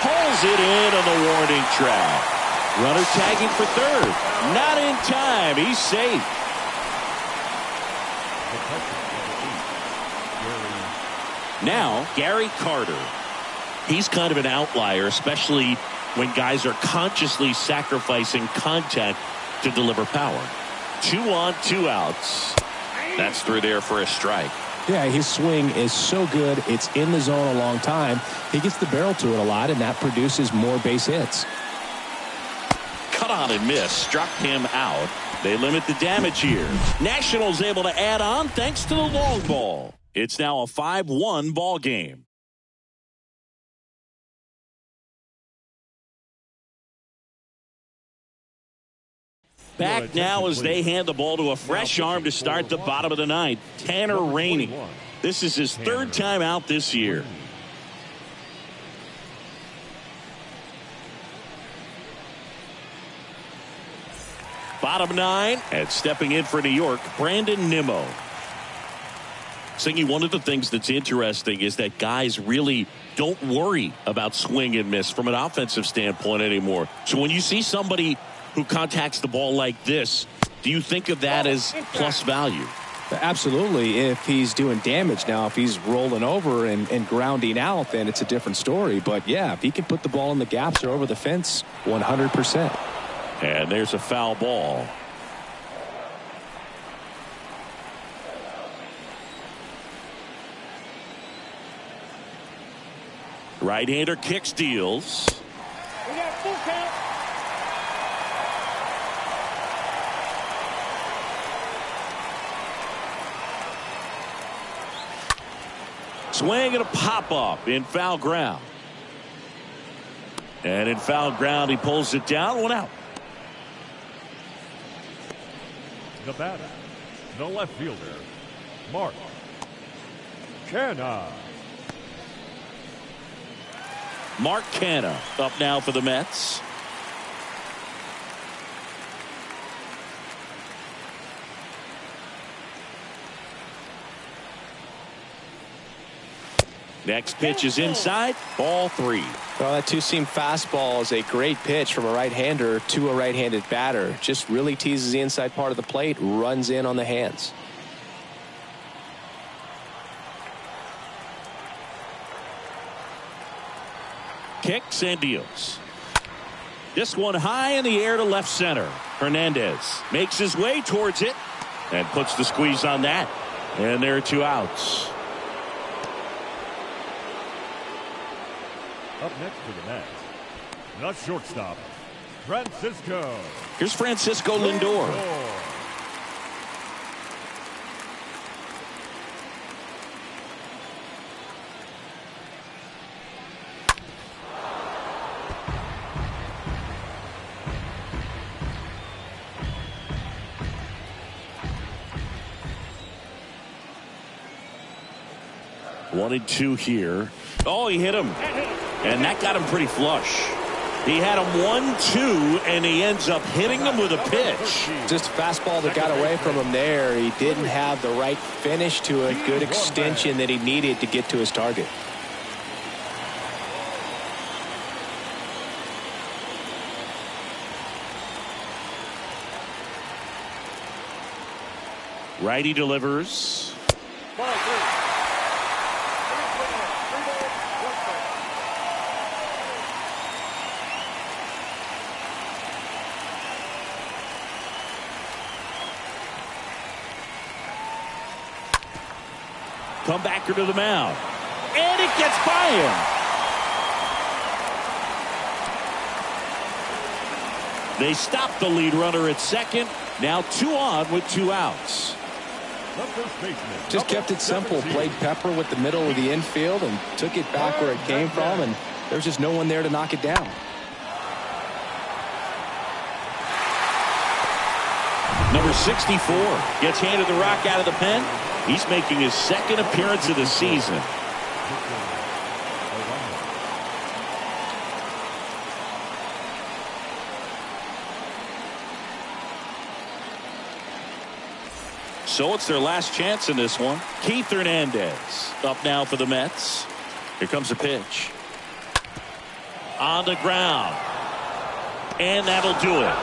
Pulls it in on the warning track. Runner tagging for third. Not in time. He's safe. Now, Gary Carter. He's kind of an outlier, especially when guys are consciously sacrificing contact to deliver power. 2 on, 2 outs. That's through there for a strike. Yeah, his swing is so good. It's in the zone a long time. He gets the barrel to it a lot, and that produces more base hits. Cut on and miss. Struck him out. They limit the damage here. Nationals able to add on thanks to the long ball. It's now a 5-1 ball game. Back now as they hand the ball to a fresh arm to start the bottom of the ninth. Tanner Rainey. This is his third time out this year. Bottom 9, and stepping in for New York, Brandon Nimmo. Singy, one of the things that's interesting is that guys really don't worry about swing and miss from an offensive standpoint anymore. So when you see somebody who contacts the ball like this, do you think of that as plus value? Absolutely. If he's doing damage now, if he's rolling over and grounding out, then it's a different story. But yeah, if he can put the ball in the gaps or over the fence, 100%. And there's a foul ball. Right-hander kicks, deals. We got full count. Swing and a pop-up in foul ground. And in foul ground, he pulls it down. 1 out. The batter, the left fielder, Mark Canha. Mark Canha up now for the Mets. Next pitch is inside, ball 3. Well, that two-seam fastball is a great pitch from a right-hander to a right-handed batter. Just really teases the inside part of the plate, runs in on the hands. Kicks and deals. This one high in the air to left center. Hernandez makes his way towards it and puts the squeeze on that. And there are 2 outs. Up next for the Mets, the shortstop, Francisco. Here's Francisco Lindor. 1-2 here. Oh, he hit him. And that got him pretty flush. He had him 1-2, and he ends up hitting him with a pitch. Just a fastball that got away from him there. He didn't have the right finish to it. Good extension that he needed to get to his target. Righty delivers. Ball 3. Comebacker to the mound. And it gets by him. They stop the lead runner at second. Now 2 on with 2 outs. Just kept it simple. Played Pepper with the middle of the infield and took it back where it came from. And there's just no one there to knock it down. Number 64 gets handed the rock out of the pen. He's making his second appearance of the season. So it's their last chance in this one. Keith Hernandez up now for the Mets. Here comes a pitch. On the ground. And that'll do it.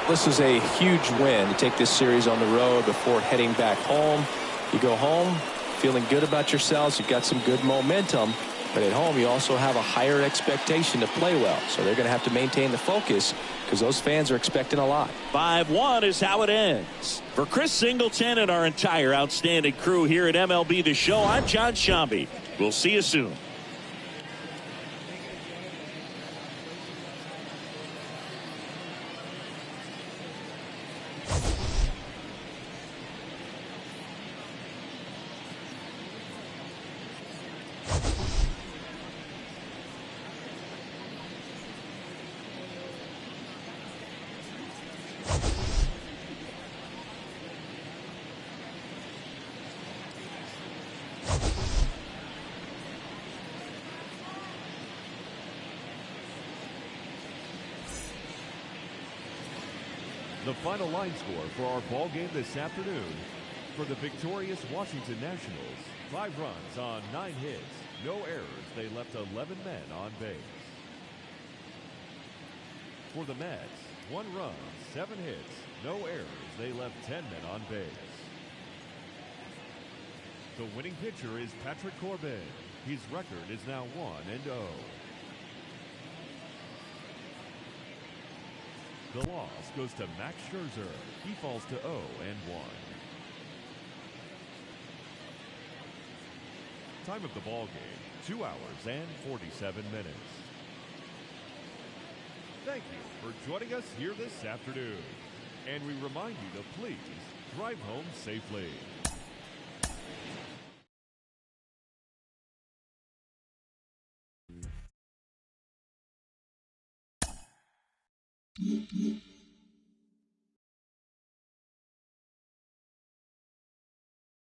This is a huge win to take this series on the road before heading back home. You go home feeling good about yourselves. You've got some good momentum. But at home, you also have a higher expectation to play well. So they're going to have to maintain the focus because those fans are expecting a lot. 5-1 is how it ends. For Chris Singleton and our entire outstanding crew here at MLB The Show, I'm John Shambi. We'll see you soon. The final line score for our ball game this afternoon. For the victorious Washington Nationals, 5 runs on 9 hits, no errors. They left 11 men on base. For the Mets, 1 run, 7 hits, no errors. They left 10 men on base. The winning pitcher is Patrick Corbin. His record is now 1-0. The loss goes to Max Scherzer. He falls to 0-1. Time of the ball game, 2 hours and 47 minutes. Thank you for joining us here this afternoon. And we remind you to please drive home safely. Mm-hmm.